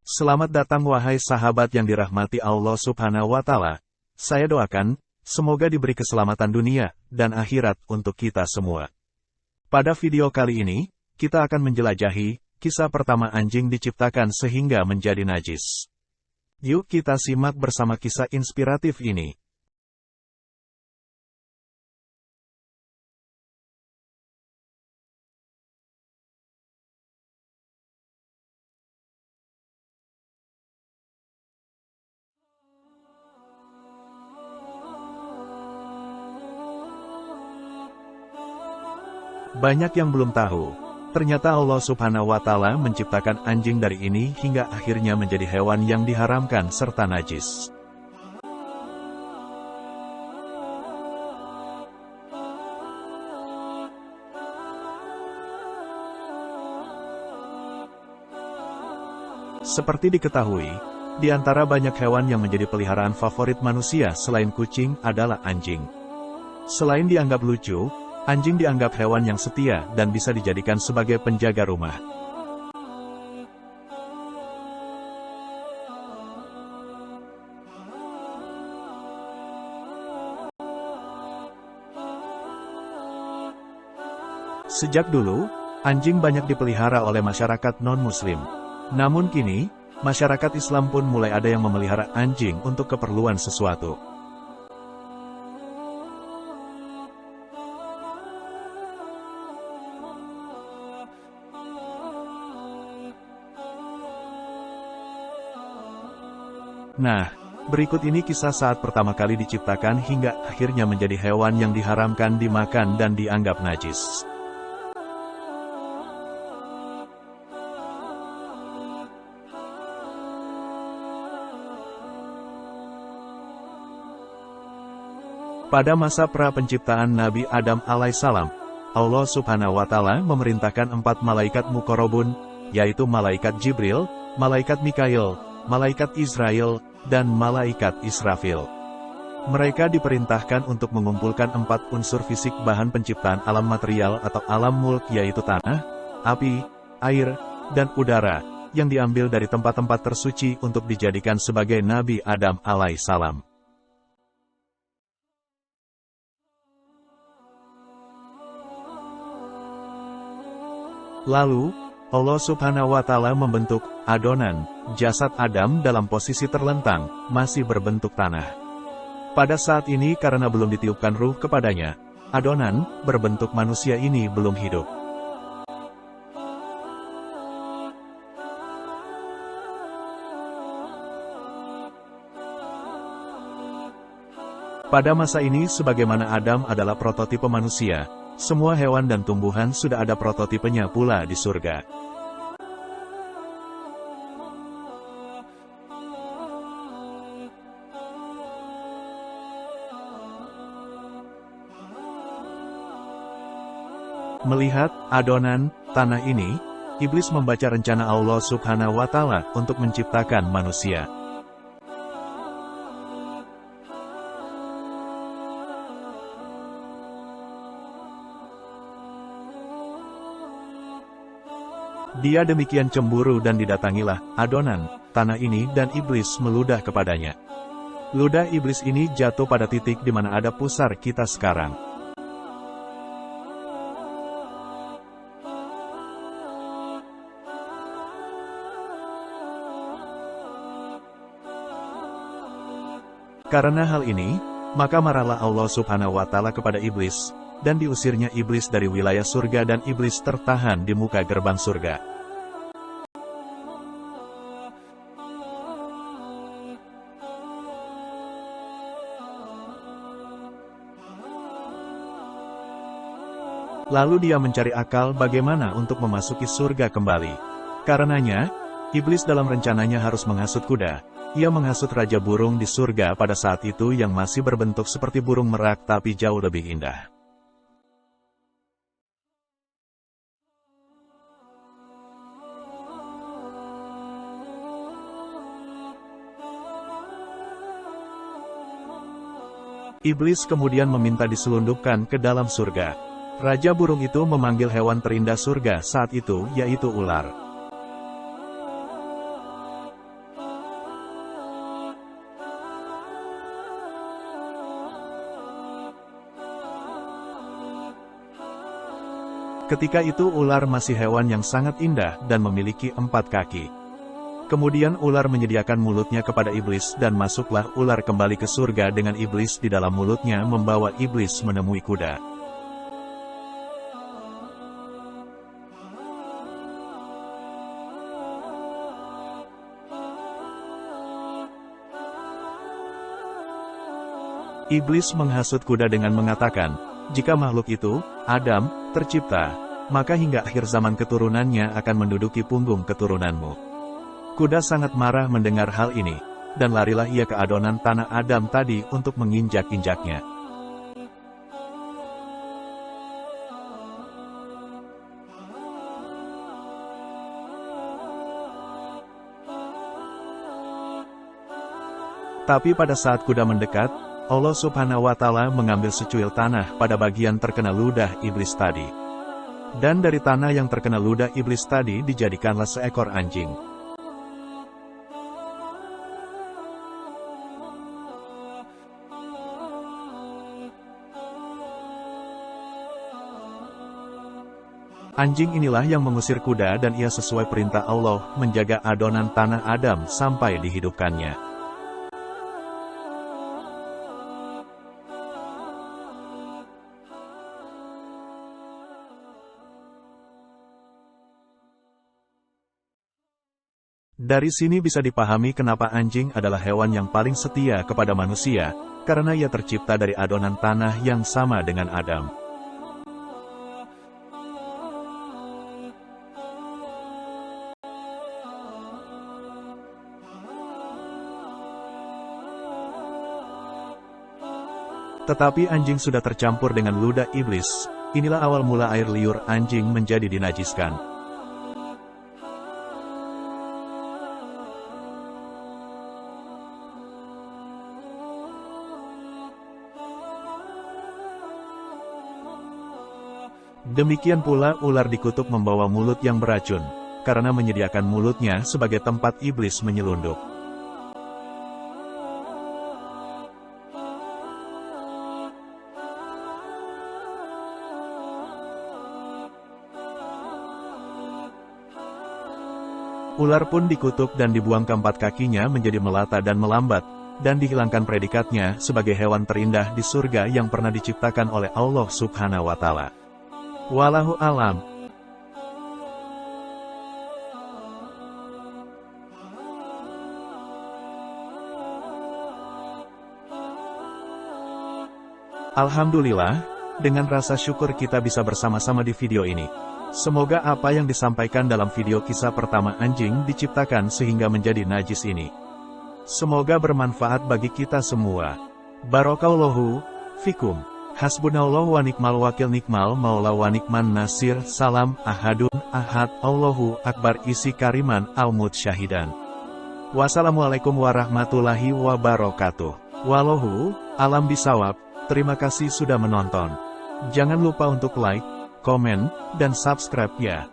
Selamat datang wahai sahabat yang dirahmati Allah Subhanahu wa Ta'ala. Saya doakan, semoga diberi keselamatan dunia dan akhirat untuk kita semua. Pada video kali ini, kita akan menjelajahi kisah pertama anjing diciptakan sehingga menjadi najis. Yuk kita simak bersama kisah inspiratif ini. Banyak yang belum tahu, ternyata Allah Subhanahu wa Ta'ala menciptakan anjing dari ini hingga akhirnya menjadi hewan yang diharamkan serta najis. Seperti diketahui, di antara banyak hewan yang menjadi peliharaan favorit manusia selain kucing adalah anjing. Selain dianggap lucu, anjing dianggap hewan yang setia dan bisa dijadikan sebagai penjaga rumah. Sejak dulu, anjing banyak dipelihara oleh masyarakat non-Muslim. Namun kini, masyarakat Islam pun mulai ada yang memelihara anjing untuk keperluan sesuatu. Nah, berikut ini kisah saat pertama kali diciptakan hingga akhirnya menjadi hewan yang diharamkan dimakan dan dianggap najis. Pada masa pra-penciptaan Nabi Adam alaihissalam, Allah Subhanahu wa Ta'ala memerintahkan 4 malaikat muqarrabun, yaitu malaikat Jibril, malaikat Mikail, malaikat Israel, dan malaikat Israfil. Mereka diperintahkan untuk mengumpulkan 4 unsur fisik bahan penciptaan alam material atau alam mulk, yaitu tanah, api, air, dan udara, yang diambil dari tempat-tempat tersuci untuk dijadikan sebagai Nabi Adam alaihissalam. Lalu, Allah Subhanahu wa Ta'ala membentuk adonan, jasad Adam dalam posisi terlentang, masih berbentuk tanah. Pada saat ini karena belum ditiupkan ruh kepadanya, adonan, berbentuk manusia ini belum hidup. Pada masa ini sebagaimana Adam adalah prototipe manusia, semua hewan dan tumbuhan sudah ada prototipenya pula di surga. Melihat adonan tanah ini, iblis membaca rencana Allah Subhanahu wa Ta'ala untuk menciptakan manusia. Dia demikian cemburu dan didatangilah adonan tanah ini dan iblis meludah kepadanya. Ludah iblis ini jatuh pada titik di mana ada pusar kita sekarang. Karena hal ini, maka marahlah Allah Subhanahu wa Ta'ala kepada iblis, dan diusirnya iblis dari wilayah surga dan iblis tertahan di muka gerbang surga. Lalu dia mencari akal bagaimana untuk memasuki surga kembali. Karenanya, iblis dalam rencananya harus menghasut kuda. Ia menghasut raja burung di surga pada saat itu yang masih berbentuk seperti burung merak tapi jauh lebih indah. Iblis kemudian meminta diselundupkan ke dalam surga. Raja burung itu memanggil hewan terindah surga saat itu, yaitu ular. Ketika itu ular masih hewan yang sangat indah dan memiliki 4 kaki. Kemudian ular menyediakan mulutnya kepada iblis dan masuklah ular kembali ke surga dengan iblis di dalam mulutnya membawa iblis menemui kuda. Iblis menghasut kuda dengan mengatakan, jika makhluk itu, Adam, tercipta, maka hingga akhir zaman keturunannya akan menduduki punggung keturunanmu. Kuda sangat marah mendengar hal ini, dan larilah ia ke adonan tanah Adam tadi untuk menginjak-injaknya. Tapi pada saat kuda mendekat, Allah Subhanahu wa Ta'ala mengambil secuil tanah pada bagian terkena ludah iblis tadi. Dan dari tanah yang terkena ludah iblis tadi dijadikanlah seekor anjing. Anjing inilah yang mengusir kuda dan ia sesuai perintah Allah menjaga adonan tanah Adam sampai dihidupkannya. Dari sini bisa dipahami kenapa anjing adalah hewan yang paling setia kepada manusia, karena ia tercipta dari adonan tanah yang sama dengan Adam. Tetapi anjing sudah tercampur dengan ludah iblis, inilah awal mula air liur anjing menjadi dinajiskan. Demikian pula ular dikutuk membawa mulut yang beracun, karena menyediakan mulutnya sebagai tempat iblis menyelundup. Ular pun dikutuk dan dibuang keempat kakinya menjadi melata dan melambat, dan dihilangkan predikatnya sebagai hewan terindah di surga yang pernah diciptakan oleh Allah Subhanahu wa Ta'ala. Wallahu alam. Alhamdulillah, dengan rasa syukur kita bisa bersama-sama di video ini. Semoga apa yang disampaikan dalam video kisah pertama anjing diciptakan sehingga menjadi najis ini, semoga bermanfaat bagi kita semua. Barakallahu fikum. Hasbunallahu wa ni'mal wakil, nikmal maula wa nikman nasir. Salam ahadun ahad, Allahu akbar, isi kariman almut syahidan. Wassalamualaikum warahmatullahi wabarakatuh. Wallahu alam bisawab. Terima kasih sudah menonton. Jangan lupa untuk like, komen, dan subscribe ya.